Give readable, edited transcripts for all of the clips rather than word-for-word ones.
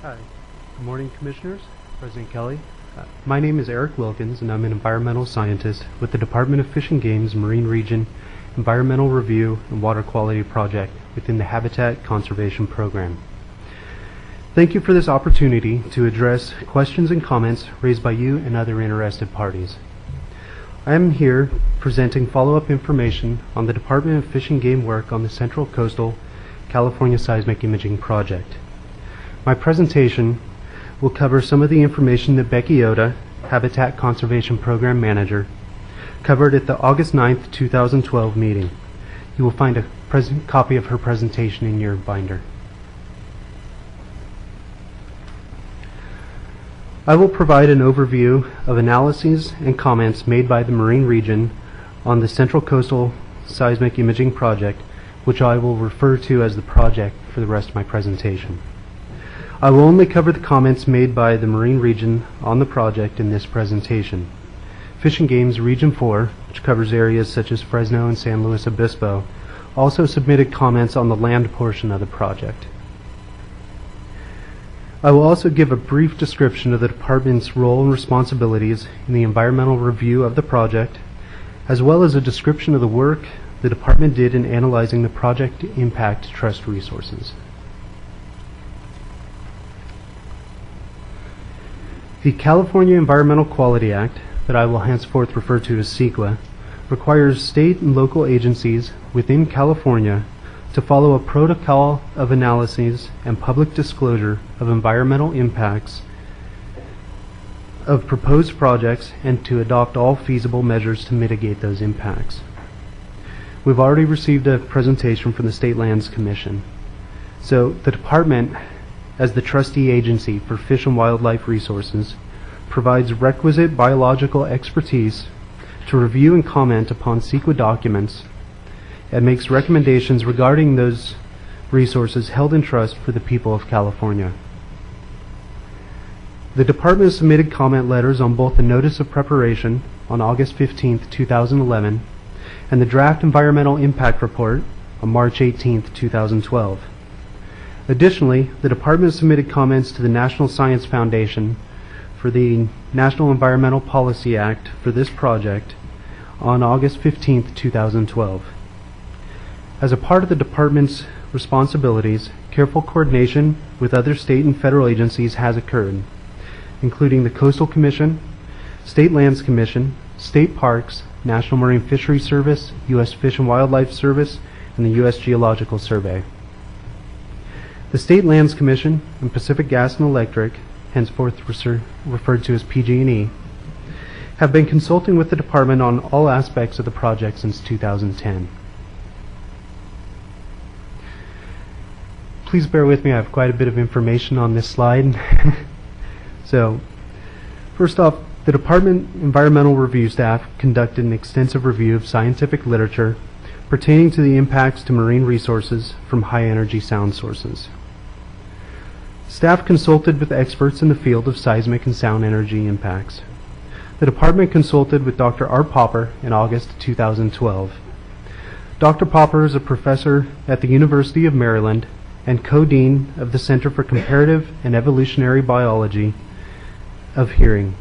Hi. Good morning, Commissioners, President Kelly. My name is Eric Wilkins, and I'm an environmental scientist with the Department of Fish and Game's Marine Region Environmental Review and Water Quality Project within the Habitat Conservation Program. Thank you for this opportunity to address questions and comments raised by you and other interested parties. I am here presenting follow-up information on the Department of Fish and Game work on the Central Coastal California Seismic Imaging Project. My presentation will cover some of the information that Becky Oda, Habitat Conservation Program Manager, covered at the August 9th, 2012 meeting. You will find a copy of her presentation in your binder. I will provide an overview of analyses and comments made by the Marine Region on the Central Coastal Seismic Imaging Project, which I will refer to as the project for the rest of my presentation. I will only cover the comments made by the Marine Region on the project in this presentation. Fish and Game's Region 4, which covers areas such as Fresno and San Luis Obispo, also submitted comments on the land portion of the project. I will also give a brief description of the Department's role and responsibilities in the environmental review of the project, as well as a description of the work the Department did in analyzing the project impact trust resources. The California Environmental Quality Act, that I will henceforth refer to as CEQA, requires state and local agencies within California to follow a protocol of analyses and public disclosure of environmental impacts of proposed projects and to adopt all feasible measures to mitigate those impacts. We've already received a presentation from the State Lands Commission. So the Department, as the trustee agency for fish and wildlife resources, provides requisite biological expertise to review and comment upon CEQA documents and makes recommendations regarding those resources held in trust for the people of California. The Department submitted comment letters on both the Notice of Preparation on August 15, 2011 and the Draft Environmental Impact Report on March 18, 2012. Additionally, the Department submitted comments to the National Science Foundation for the National Environmental Policy Act for this project on August 15, 2012. As a part of the Department's responsibilities, careful coordination with other state and federal agencies has occurred, including the Coastal Commission, State Lands Commission, State Parks, National Marine Fisheries Service, U.S. Fish and Wildlife Service, and the U.S. Geological Survey. The State Lands Commission and Pacific Gas and Electric, henceforth referred to as PG&E, have been consulting with the Department on all aspects of the project since 2010. Please bear with me, I have quite a bit of information on this slide. So, first off, the Department Environmental Review staff conducted an extensive review of scientific literature pertaining to the impacts to marine resources from high-energy sound sources. Staff consulted with experts in the field of seismic and sound energy impacts. The Department consulted with Dr. Art Popper in August 2012. Dr. Popper is a professor at the University of Maryland and co-dean of the Center for Comparative and Evolutionary Biology of Hearing.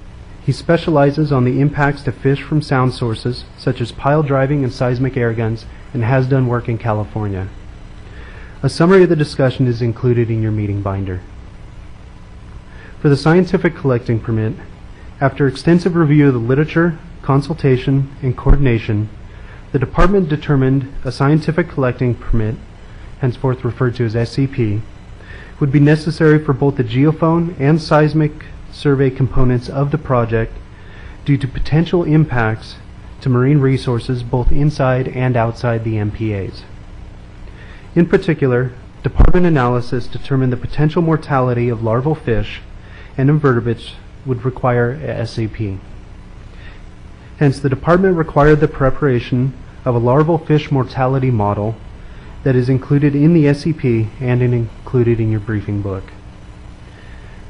He specializes on the impacts to fish from sound sources such as pile driving and seismic air guns and has done work in California. A summary of the discussion is included in your meeting binder. For the scientific collecting permit, after extensive review of the literature, consultation, and coordination, the Department determined a scientific collecting permit, henceforth referred to as SCP, would be necessary for both the geophone and seismic survey components of the project due to potential impacts to marine resources both inside and outside the MPAs. In particular, Department analysis determined the potential mortality of larval fish and invertebrates would require a SCP. Hence, the Department required the preparation of a larval fish mortality model that is included in the SCP and included in your briefing book.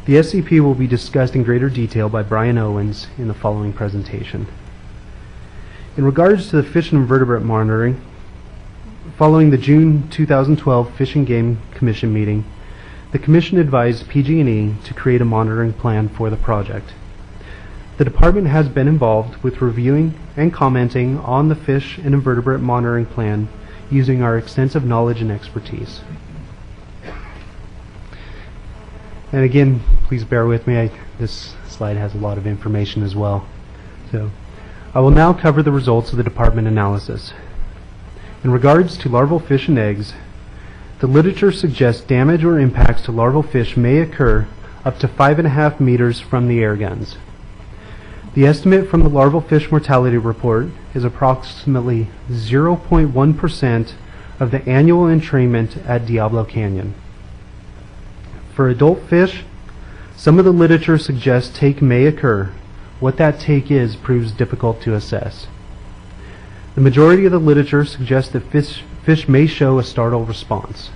The SCP will be discussed in greater detail by Brian Owens in the following presentation. In regards to the fish and invertebrate monitoring, following the June 2012 Fish and Game Commission meeting, the Commission advised PG&E to create a monitoring plan for the project. The Department has been involved with reviewing and commenting on the fish and invertebrate monitoring plan using our extensive knowledge and expertise. And again, please bear with me, this slide has a lot of information as well. So, I will now cover the results of the Department analysis. In regards to larval fish and eggs, the literature suggests damage or impacts to larval fish may occur up to 5.5 meters from the air guns. The estimate from the larval fish mortality report is approximately 0.1% of the annual entrainment at Diablo Canyon. For adult fish, some of the literature suggests take may occur. What that take is proves difficult to assess. The majority of the literature suggests that fish may show a startle response.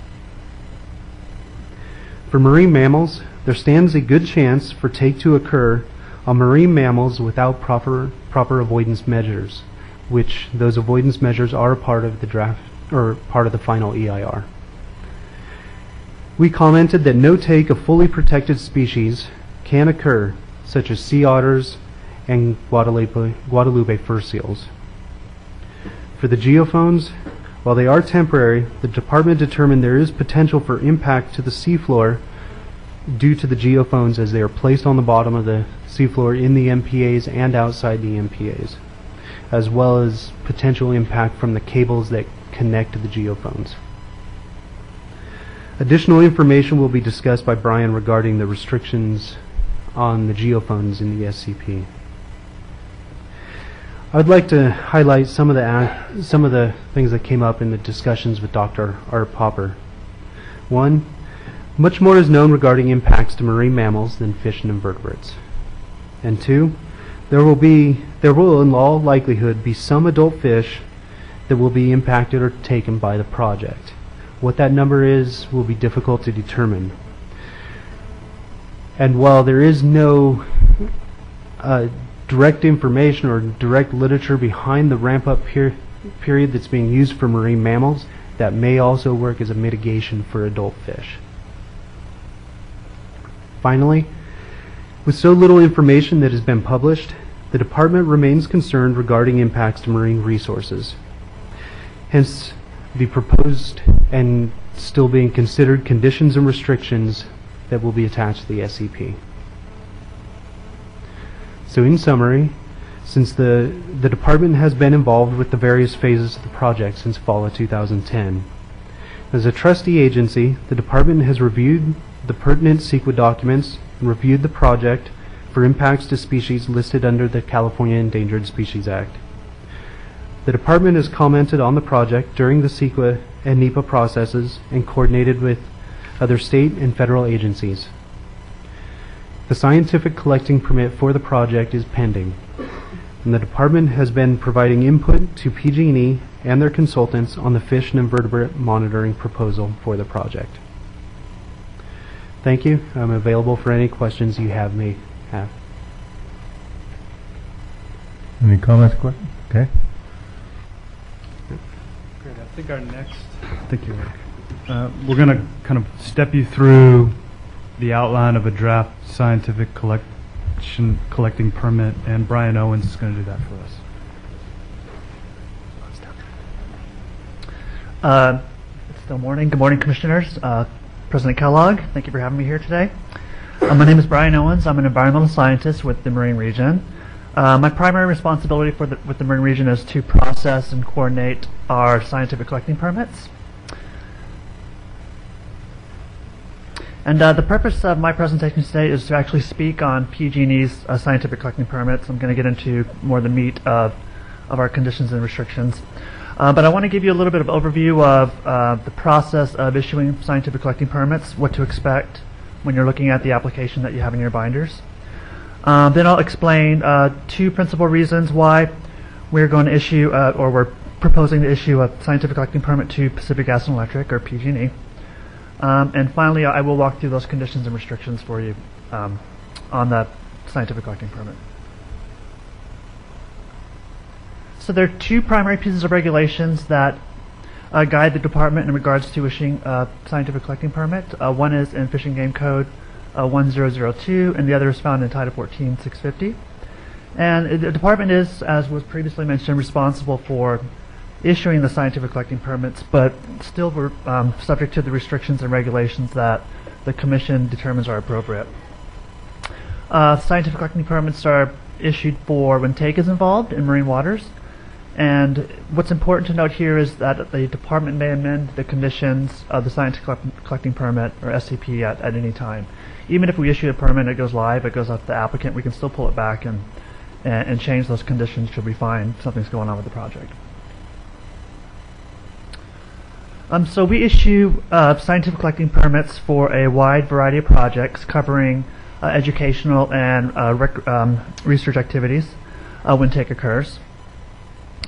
For marine mammals, there stands a good chance for take to occur on marine mammals without proper avoidance measures, which those avoidance measures are part of the draft or part of the final EIR. We commented that no take of fully protected species can occur, such as sea otters and Guadalupe fur seals. For the geophones, while they are temporary, the Department determined there is potential for impact to the seafloor due to the geophones as they are placed on the bottom of the seafloor in the MPAs and outside the MPAs, as well as potential impact from the cables that connect to the geophones. Additional information will be discussed by Brian regarding the restrictions on the geophones in the SCP. I'd like to highlight some of the things that came up in the discussions with Dr. Art Popper. One, much more is known regarding impacts to marine mammals than fish and invertebrates. And two, there will in all likelihood be some adult fish that will be impacted or taken by the project. What that number is will be difficult to determine. And while there is no direct information or direct literature behind the ramp-up period that's being used for marine mammals, that may also work as a mitigation for adult fish. Finally, with so little information that has been published, the Department remains concerned regarding impacts to marine resources. Hence, the proposed and still being considered conditions and restrictions that will be attached to the SCP. So in summary, since the Department has been involved with the various phases of the project since fall of 2010, as a trustee agency, the Department has reviewed the pertinent CEQA documents and reviewed the project for impacts to species listed under the California Endangered Species Act. The Department has commented on the project during the CEQA and NEPA processes and coordinated with other state and federal agencies. The scientific collecting permit for the project is pending, and the Department has been providing input to PG&E and their consultants on the fish and invertebrate monitoring proposal for the project. Thank you. I'm available for any questions you may have. Any comments, questions? Okay. Great. I think our next, thank you, we're going to kind of step you through the outline of a draft scientific collecting permit, and Brian Owens is going to do that for us. It's still morning. Good morning, Commissioners. President Kellogg, thank you for having me here today. My name is Brian Owens. I'm an environmental scientist with the Marine Region. My primary responsibility with the Marine Region is to process and coordinate our scientific collecting permits. And the purpose of my presentation today is to actually speak on PG&E's scientific collecting permits. I'm going to get into more the meat of our conditions and restrictions. But I want to give you a little bit of overview of the process of issuing scientific collecting permits, what to expect when you're looking at the application that you have in your binders. Then I'll explain two principal reasons why we're going to issue, or we're proposing to issue a scientific collecting permit to Pacific Gas and Electric, or PG&E. And finally, I will walk through those conditions and restrictions for you on the scientific collecting permit. So there are two primary pieces of regulations that guide the department in regards to issuing a scientific collecting permit. One is in Fish and Game Code 1002, and the other is found in Title 14.650. And the department is, as was previously mentioned, responsible for issuing the scientific collecting permits, but still we're subject to the restrictions and regulations that the Commission determines are appropriate. Scientific collecting permits are issued for when take is involved in marine waters. And what's important to note here is that the department may amend the conditions of the scientific collecting permit, or SCP, at any time. Even if we issue a permit and it goes live, it goes up to the applicant, we can still pull it back and change those conditions should we find something's going on with the project. So we issue scientific collecting permits for a wide variety of projects covering educational and research activities when take occurs.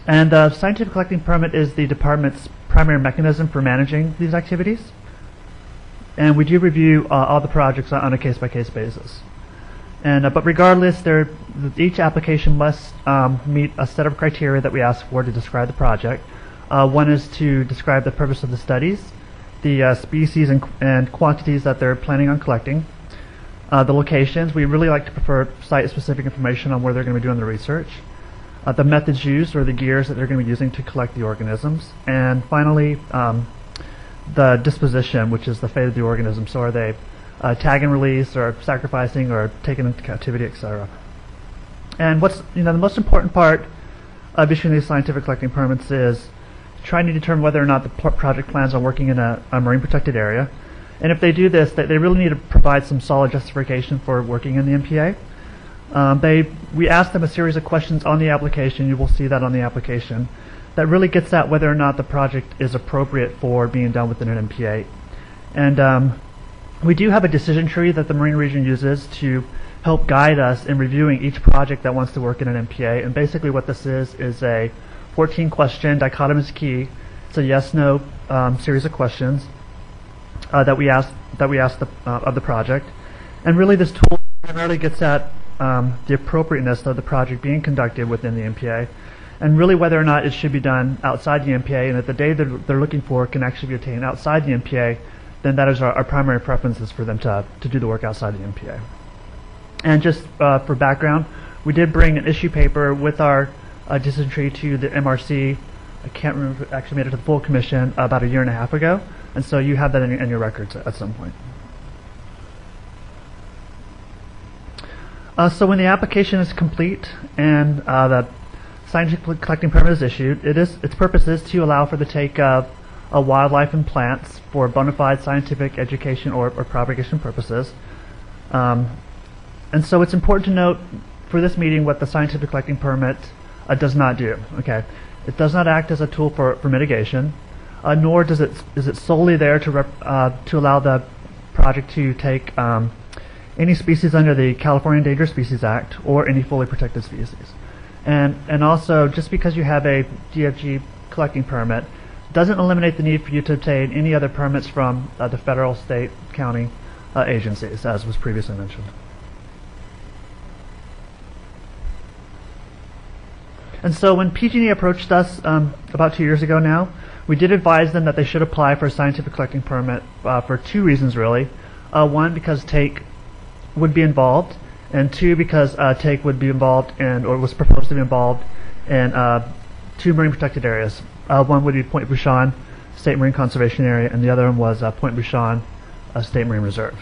And scientific collecting permit is the department's primary mechanism for managing these activities. And we do review all the projects on a case-by-case basis. And but regardless, each application must meet a set of criteria that we ask for to describe the project. One is to describe the purpose of the studies, the species and quantities that they're planning on collecting, the locations. We really like to prefer site-specific information on where they're going to be doing the research, the methods used or the gears that they're going to be using to collect the organisms, and finally the disposition, which is the fate of the organism. So are they tag and release, or sacrificing, or taken into captivity, etc. And what's the most important part of issuing these scientific collecting permits is trying to determine whether or not the project plans on working in a marine protected area. And if they do this, they really need to provide some solid justification for working in the MPA. We ask them a series of questions on the application. You will see that on the application. That really gets at whether or not the project is appropriate for being done within an MPA. And we do have a decision tree that the Marine Region uses to help guide us in reviewing each project that wants to work in an MPA. And basically what this is a 14-question dichotomous key. It's a yes/no series of questions that we ask of the project. And really this tool primarily gets at the appropriateness of the project being conducted within the MPA, and really whether or not it should be done outside the MPA, and that the data they're looking for can actually be obtained outside the MPA, then that is our primary preference, is for them to do the work outside the MPA. And just for background, we did bring an issue paper with our decision tree to the MRC. I can't remember if it actually made it to the full commission about 1.5 years ago, and so you have that in your records at some point. So when the application is complete and the scientific collecting permit is issued, its purpose is to allow for the take of wildlife and plants for bona fide scientific education or propagation purposes. And so it's important to note for this meeting what the scientific collecting permit does not do. Okay, it does not act as a tool for mitigation, nor is it solely there to allow the project to take any species under the California Endangered Species Act or any fully protected species. And also, just because you have a DFG collecting permit doesn't eliminate the need for you to obtain any other permits from the federal, state, county agencies, as was previously mentioned. And so when PG&E approached us about 2 years ago now, we did advise them that they should apply for a scientific collecting permit for 2 reasons really. One, because take would be involved, and 2, because take would be involved in, or was proposed to be involved in 2 marine protected areas. One would be Point Bouchon State Marine Conservation Area, and the other one was Point Bouchon State Marine Reserve.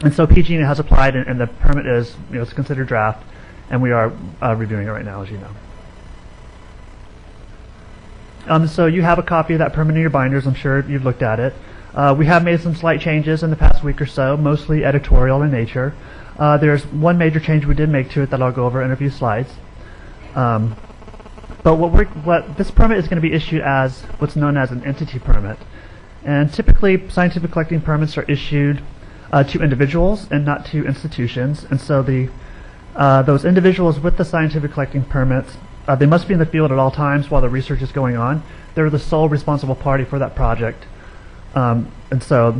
And so PG&E has applied, and the permit is, it's considered draft, and we are reviewing it right now, as you know. So you have a copy of that permit in your binders. I'm sure you've looked at it. We have made some slight changes in the past week or so, mostly editorial in nature. There's one major change we did make to it that I'll go over in a few slides. But what this permit is going to be issued as what's known as an entity permit. And typically, scientific collecting permits are issued to individuals and not to institutions. And so those individuals with the scientific collecting permits, they must be in the field at all times while the research is going on. They're the sole responsible party for that project. And so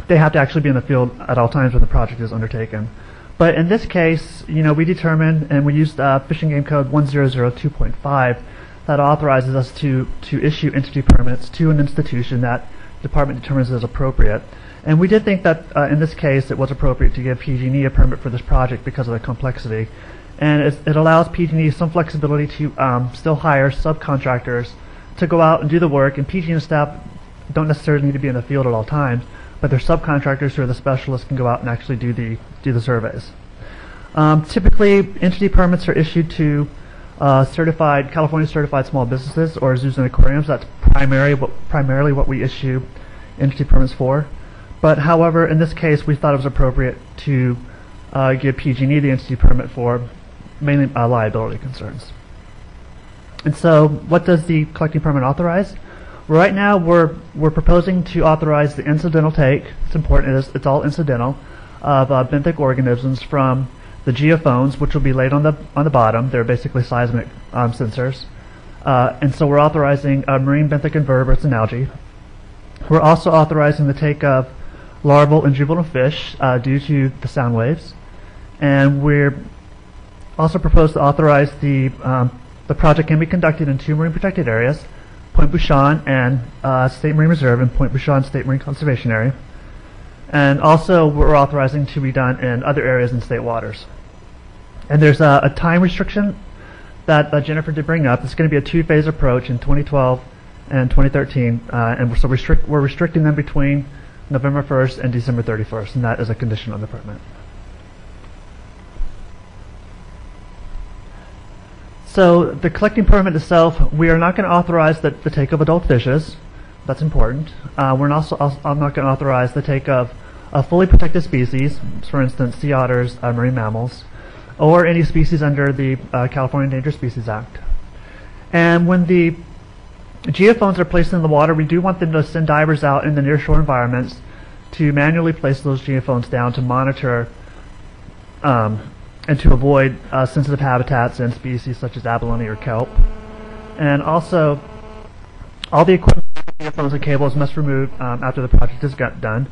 they have to actually be in the field at all times when the project is undertaken. But in this case, we determined, and we used Fish and Game Code 1002.5, that authorizes us to issue entity permits to an institution that the department determines is appropriate. And we did think that in this case it was appropriate to give PG&E a permit for this project because of the complexity. And it allows PG&E some flexibility to still hire subcontractors to go out and do the work. And PG&E staff don't necessarily need to be in the field at all times, but their subcontractors who are the specialists can go out and actually do the surveys. Typically, entity permits are issued to California certified small businesses or zoos and aquariums. That's primarily what we issue entity permits for. But however, in this case, we thought it was appropriate to give PG&E the entity permit for mainly liability concerns. And so, what does the collecting permit authorize? Right now, we're proposing to authorize the incidental take. It's important. It's all incidental of benthic organisms from the geophones, which will be laid on the bottom. They're basically seismic sensors, and so we're authorizing marine benthic invertebrates and algae. We're also authorizing the take of larval and juvenile fish due to the sound waves, and we're also proposed to authorize the project can be conducted in 2 marine protected areas, Point Bouchon and State Marine Reserve and Point Bouchon State Marine Conservation Area. And also we're authorizing to be done in other areas in state waters. And there's a time restriction that Jennifer did bring up. It's going to be a 2-phase approach in 2012 and 2013. And so we're restricting them between November 1st and December 31st, and that is a condition on the permit. So the collecting permit itself, we are not going to authorize the take of adult fishes. That's important. I'm not going to authorize the take of fully protected species, for instance, sea otters, marine mammals, or any species under the California Endangered Species Act. And when the geophones are placed in the water, we do want them to send divers out in the nearshore environments to manually place those geophones down to monitor and to avoid sensitive habitats and species such as abalone or kelp. And also, all the equipment, geophones and cables must be removed after the project is done.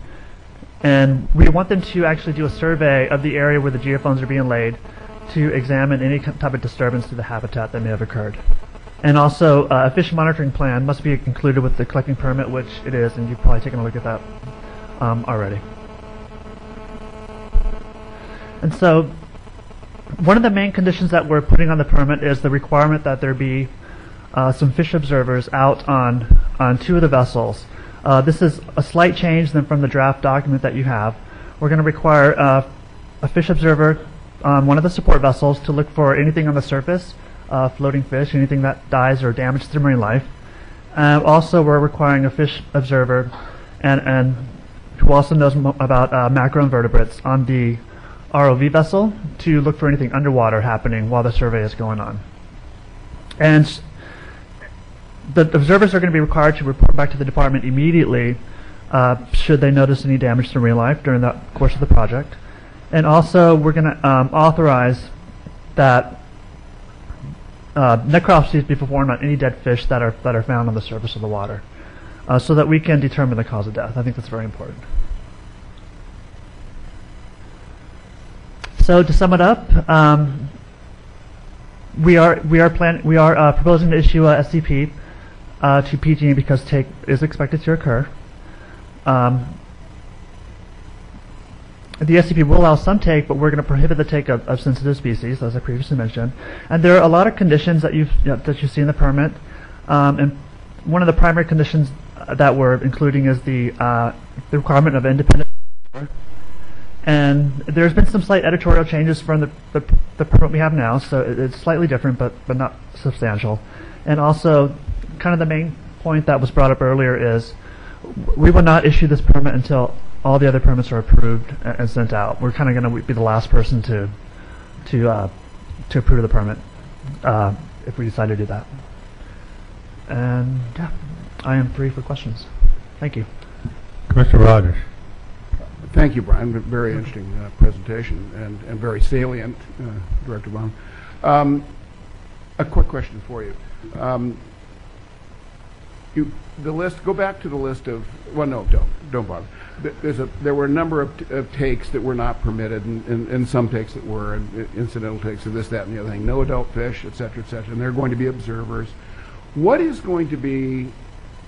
And we want them to actually do a survey of the area where the geophones are being laid to examine any type of disturbance to the habitat that may have occurred. And also, a fish monitoring plan must be included with the collecting permit, which it is, and you've probably taken a look at that already. And so, one of the main conditions that we're putting on the permit is the requirement that there be some fish observers out on 2 of the vessels. This is a slight change than from the draft document that you have. We're going to require a fish observer on one of the support vessels to look for anything on the surface, floating fish, anything that dies or damages the marine life. Also, we're requiring a fish observer and who also knows about macroinvertebrates on the ROV vessel to look for anything underwater happening while the survey is going on. And the observers are going to be required to report back to the department immediately should they notice any damage to marine life during the course of the project. And also, we're going to authorize that necropsies be performed on any dead fish that are found on the surface of the water, so that we can determine the cause of death. I think that's very important. So to sum it up, we are proposing to issue a SCP to PG&E because take is expected to occur. The SCP will allow some take, but we're going to prohibit the take of sensitive species, as I previously mentioned. And there are a lot of conditions that you see in the permit. And one of the primary conditions that we're including is the requirement of independent. And there's been some slight editorial changes from the permit we have now, so it's slightly different, but not substantial. And also, kind of the main point that was brought up earlier is we will not issue this permit until all the other permits are approved and sent out. We're kind of going to be the last person to approve the permit if we decide to do that. And yeah, I am free for questions. Thank you. Commissioner Rogers. Thank you, Brian. Very interesting presentation and very salient, Director Baum. A quick question for you. The list. Go back to the list of. Well, no, don't bother. There were a number of takes that were not permitted, and some takes that were, and incidental takes of this, that, and the other thing. No adult fish, et cetera, and they're going to be observers. What is going to be,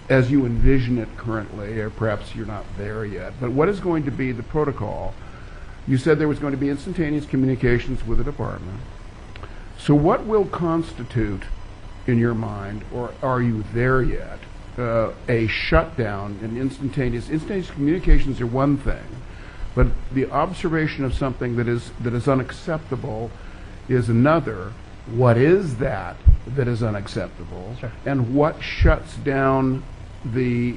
as you envision it currently, or perhaps you're not there yet, but what is going to be the protocol? You said there was going to be instantaneous communications with the department. So what will constitute, in your mind, or are you there yet, a shutdown, an instantaneous communications are one thing, but the observation of something that is unacceptable is another. What is that is unacceptable? Sure. And what shuts down the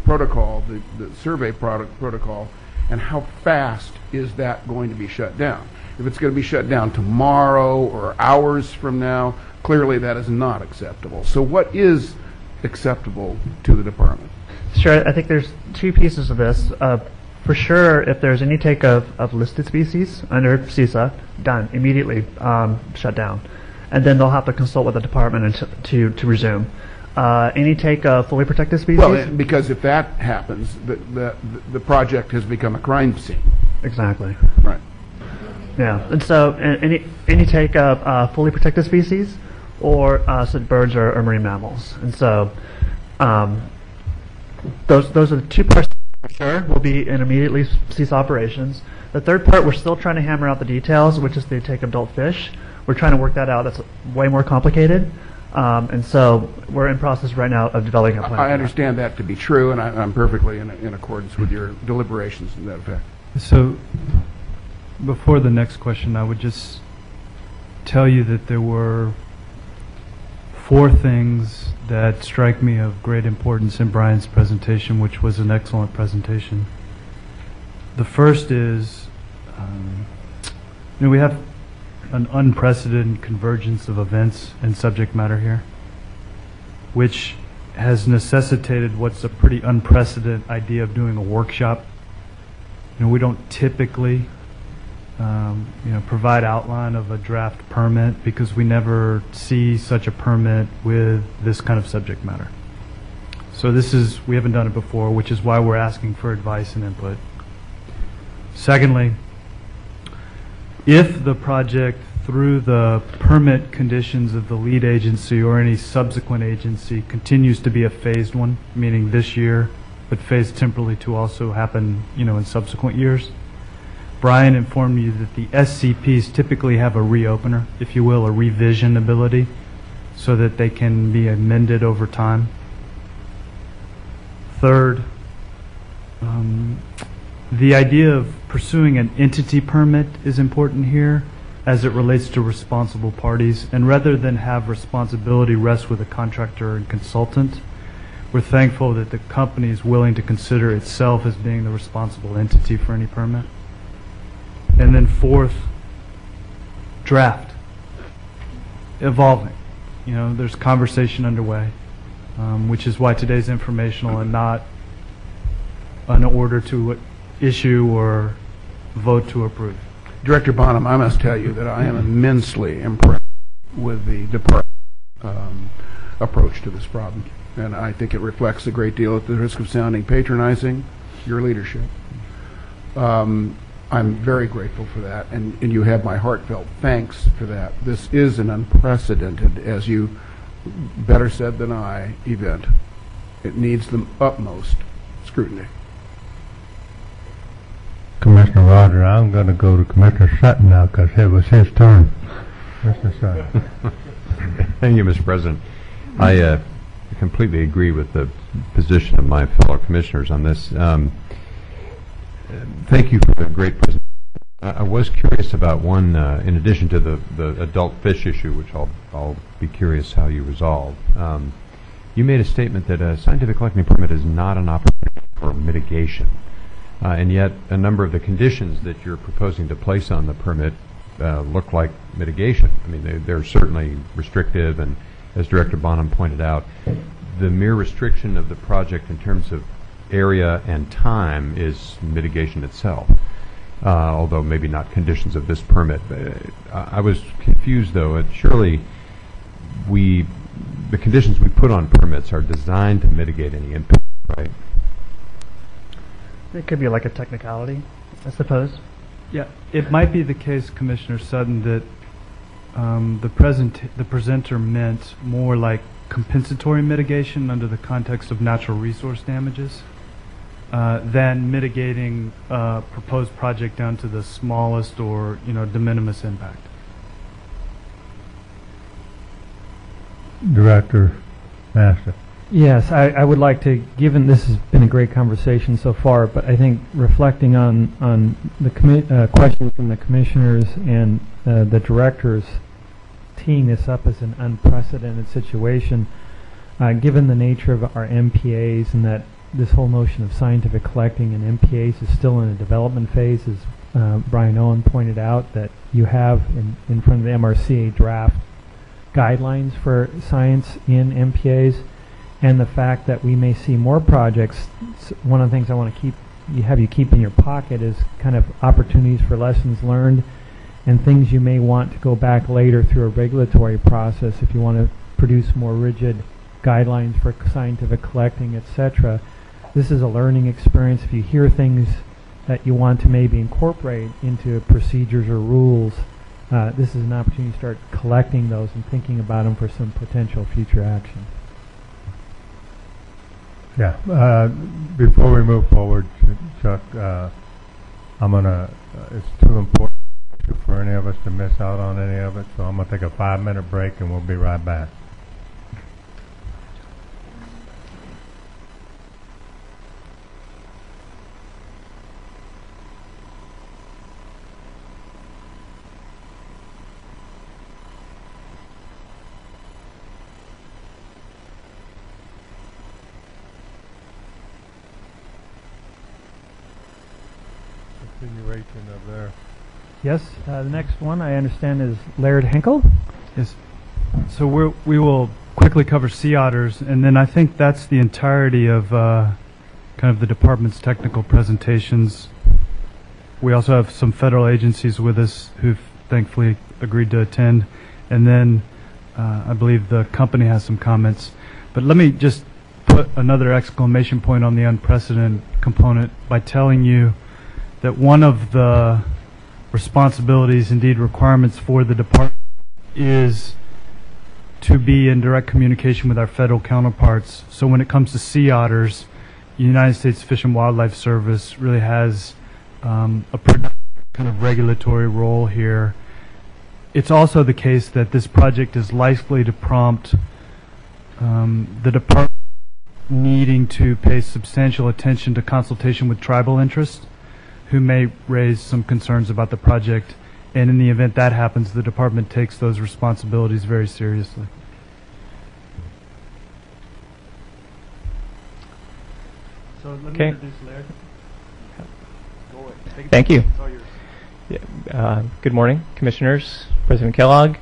protocol, the survey protocol, and how fast is that going to be shut down? If it's going to be shut down tomorrow or hours from now, clearly that is not acceptable. So what is acceptable to the department? Sure, I think there's two pieces of this. For sure, if there's any take of listed species under CISA, done, immediately shut down. And then they'll have to consult with the department to resume. Any take of fully protected species? Well, because if that happens, the project has become a crime scene. Exactly. Right. Yeah, and so any take of fully protected species or such birds or marine mammals. And so those are the two parts for sure will be in immediately cease operations. The third part, we're still trying to hammer out the details, which is the take of adult fish. We're trying to work that out. That's way more complicated. And so we're in process right now of developing a plan. I understand that to be true, and I'm perfectly in accordance with your deliberations to that effect. So, before the next question, I would just tell you that there were 4 things that strike me of great importance in Brian's presentation, which was an excellent presentation. The first is, we have an unprecedented convergence of events and subject matter here, which has necessitated what's a pretty unprecedented idea of doing a workshop. We don't typically provide outline of a draft permit because we never see such a permit with this kind of subject matter. So we haven't done it before, which is why we're asking for advice and input. Secondly, if the project, through the permit conditions of the lead agency or any subsequent agency, continues to be a phased one, meaning this year, but phased temporarily to also happen, in subsequent years, Brian informed you that the SCPs typically have a reopener, if you will, a revision ability, so that they can be amended over time. Third, the idea of pursuing an entity permit is important here as it relates to responsible parties, and rather than have responsibility rest with a contractor and consultant, we're thankful that the company is willing to consider itself as being the responsible entity for any permit. And then fourth, draft, evolving. There's conversation underway, which is why today's informational and not an order to issue or vote to approve. Director Bonham, I must tell you that I am immensely impressed with the department's approach to this problem, and I think it reflects a great deal, at the risk of sounding patronizing, your leadership. I'm very grateful for that, and you have my heartfelt thanks for that. This is an unprecedented, as you better said than I, event. It needs the utmost scrutiny. Commissioner Roger, I'm going to go to Commissioner Sutton now because it was his turn. Mr. Sutton. Thank you, Mr. President. I completely agree with the position of my fellow commissioners on this. Thank you for the great presentation. I was curious about one, in addition to the adult fish issue, which I'll be curious how you resolve. You made a statement that a scientific collecting permit is not an opportunity for mitigation. And yet a number of the conditions that you're proposing to place on the permit look like mitigation. I mean, they're certainly restrictive, and as Director Bonham pointed out, the mere restriction of the project in terms of area and time is mitigation itself, although maybe not conditions of this permit. I was confused, though. Surely the conditions we put on permits are designed to mitigate any impact, right? It could be like a technicality, I suppose. Yeah, it might be the case, Commissioner Sutton, that the presenter meant more like compensatory mitigation under the context of natural resource damages than mitigating a proposed project down to the smallest or de minimis impact. Director Master. Yes, I would like to, given this has been a great conversation so far, but I think reflecting on the questions from the commissioners and the directors, teeing this up as an unprecedented situation, given the nature of our MPAs and that this whole notion of scientific collecting and MPAs is still in a development phase, as Brian Owen pointed out, that you have in front of the MRC draft guidelines for science in MPAs, and the fact that we may see more projects. One of the things I want to have you keep in your pocket is kind of opportunities for lessons learned and things you may want to go back later through a regulatory process if you want to produce more rigid guidelines for scientific collecting, etc. This is a learning experience. If you hear things that you want to maybe incorporate into procedures or rules, this is an opportunity to start collecting those and thinking about them for some potential future action. Yeah. Before we move forward, Chuck, it's too important for any of us to miss out on any of it, so I'm going to take a 5-minute break and we'll be right back. Continuation of their. Yes, the next one I understand is Laird Henkel. Yes. So we will quickly cover sea otters, and then I think that's the entirety of kind of the department's technical presentations. We also have some federal agencies with us who've thankfully agreed to attend, and then I believe the company has some comments. But let me just put another exclamation point on the unprecedented component by telling you that one of the responsibilities, indeed requirements for the department, is to be in direct communication with our federal counterparts. So when it comes to sea otters, the United States Fish and Wildlife Service really has a kind of regulatory role here. It's also the case that this project is likely to prompt the department needing to pay substantial attention to consultation with tribal interests who may raise some concerns about the project, and in the event that happens, the department takes those responsibilities very seriously. So let me introduce Laird. Thank you. Good morning, Commissioners, President Kellogg.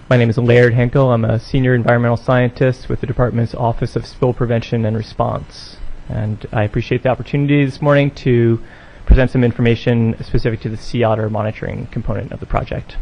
My name is Laird Henkel. I'm a senior environmental scientist with the Department's Office of Spill Prevention and Response. And I appreciate the opportunity this morning to present some information specific to the sea otter monitoring component of the project.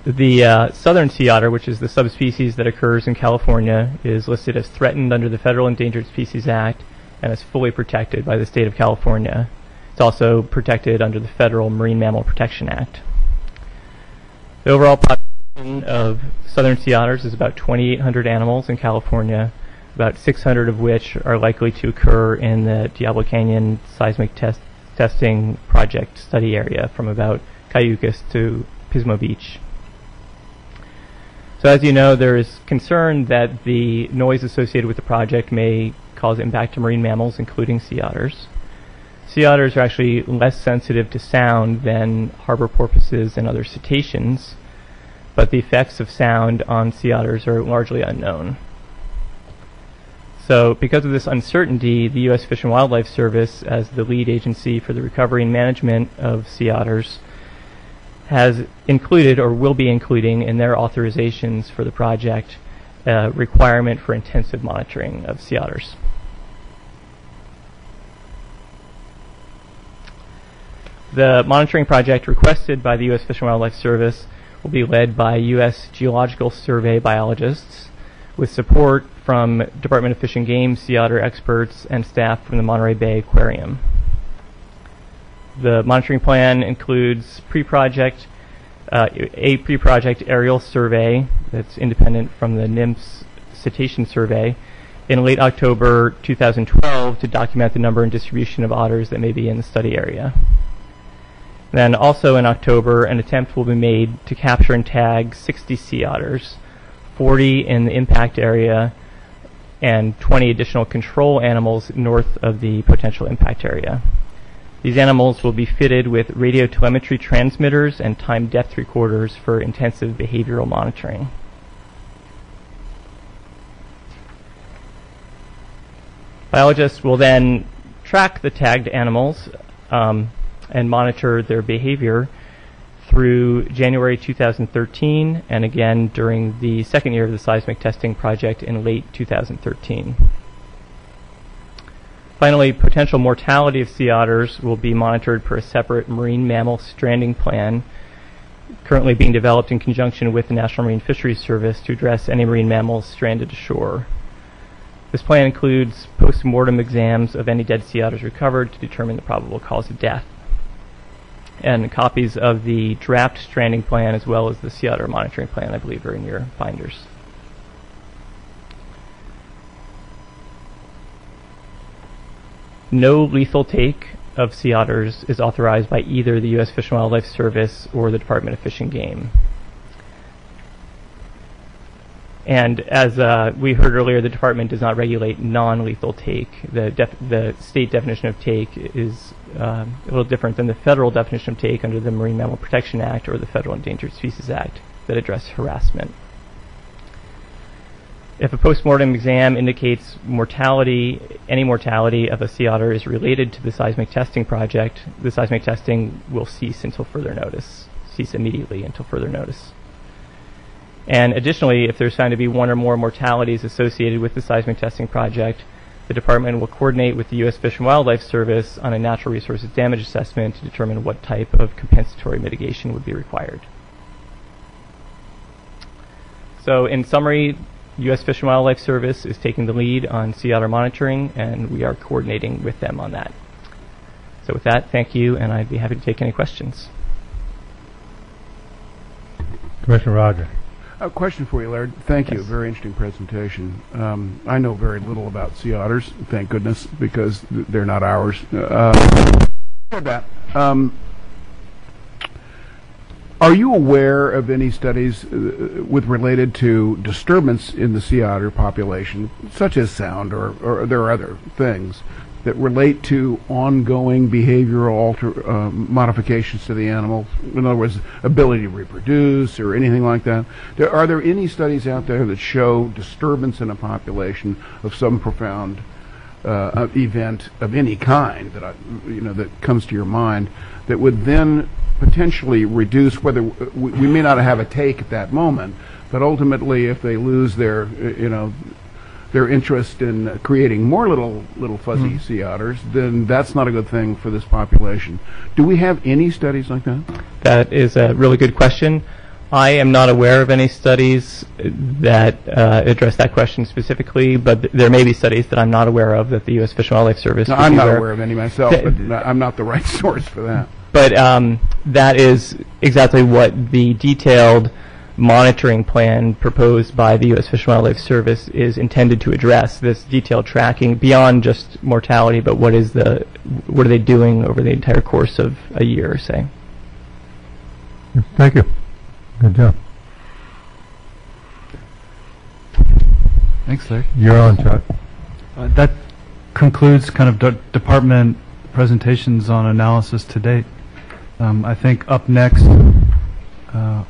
The southern sea otter, which is the subspecies that occurs in California, is listed as threatened under the Federal Endangered Species Act and is fully protected by the state of California. It's also protected under the Federal Marine Mammal Protection Act. The overall population of southern sea otters is about 2,800 animals in California, about 600 of which are likely to occur in the Diablo Canyon Seismic testing project study area from about Cayucas to Pismo Beach. So as you know, there is concern that the noise associated with the project may cause impact to marine mammals, including sea otters. Sea otters are actually less sensitive to sound than harbor porpoises and other cetaceans, but the effects of sound on sea otters are largely unknown. So because of this uncertainty, the U.S. Fish and Wildlife Service, as the lead agency for the recovery and management of sea otters, has included or will be including in their authorizations for the project a requirement for intensive monitoring of sea otters. The monitoring project requested by the U.S. Fish and Wildlife Service will be led by U.S. Geological Survey biologists with support from Department of Fish and Game sea otter experts and staff from the Monterey Bay Aquarium. The monitoring plan includes pre-project a pre-project aerial survey that's independent from the NIMS cetacean survey in late October 2012 to document the number and distribution of otters that may be in the study area. Then also in October, an attempt will be made to capture and tag 60 sea otters, 40 in the impact area, and 20 additional control animals north of the potential impact area. These animals will be fitted with radio telemetry transmitters and time depth recorders for intensive behavioral monitoring. Biologists will then track the tagged animals and monitor their behavior through January 2013 and again during the second year of the seismic testing project in late 2013. Finally, potential mortality of sea otters will be monitored per a separate marine mammal stranding plan currently being developed in conjunction with the National Marine Fisheries Service to address any marine mammals stranded ashore. This plan includes post-mortem exams of any dead sea otters recovered to determine the probable cause of death, and copies of the draft stranding plan as well as the sea otter monitoring plan, I believe, are in your binders. No lethal take of sea otters is authorized by either the U.S. Fish and Wildlife Service or the Department of Fish and Game. And as we heard earlier, the department does not regulate non-lethal take. The state definition of take is a little different than the federal definition of take under the Marine Mammal Protection Act or the Federal Endangered Species Act that address harassment. If a postmortem exam indicates mortality, any mortality of a sea otter is related to the seismic testing project, the seismic testing will cease immediately until further notice. And additionally, if there's found to be one or more mortalities associated with the seismic testing project, the department will coordinate with the U.S. Fish and Wildlife Service on a natural resources damage assessment to determine what type of compensatory mitigation would be required. So in summary, U.S. Fish and Wildlife Service is taking the lead on sea otter monitoring, and we are coordinating with them on that. So with that, thank you, and I'd be happy to take any questions. Commissioner Rogers. A question for you, Laird. Thank you. Yes. Very interesting presentation. I know very little about sea otters, thank goodness, because they're not ours. Are you aware of any studies with related to disturbance in the sea otter population, such as sound, or there are other things that relate to ongoing behavioral modifications to the animal? In other words, ability to reproduce or anything like that. Are there any studies out there that show disturbance in a population of some profound event of any kind that that comes to your mind that would then potentially reduce whether we may not have a take at that moment, but ultimately if they lose their their interest in creating more little fuzzy sea otters, then that's not a good thing for this population. Do we have any studies like that? That is a really good question. I am not aware of any studies that address that question specifically, but there may be studies that I'm not aware of that the U.S. Fish and Wildlife Service. No, I'm not aware of any myself, but I'm not the right source for that. But that is exactly what the detailed monitoring plan proposed by the U.S. Fish and Wildlife Service is intended to address. This detailed tracking beyond just mortality, but what are they doing over the entire course of a year, say? Thank you. Good job. Thanks, Larry. You're on, Chuck. That concludes kind of department presentations on analysis to date. I think up next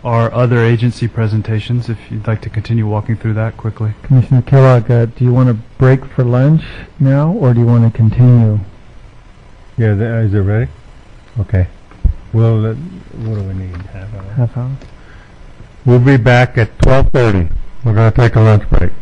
are other agency presentations, if you'd like to continue walking through that quickly. Commissioner Kellogg, do you want to break for lunch now, or do you want to continue? Yeah, is it ready? Okay. Well, what do we need? Half hour? Half hour? We'll be back at 12:30. We're going to take a lunch break.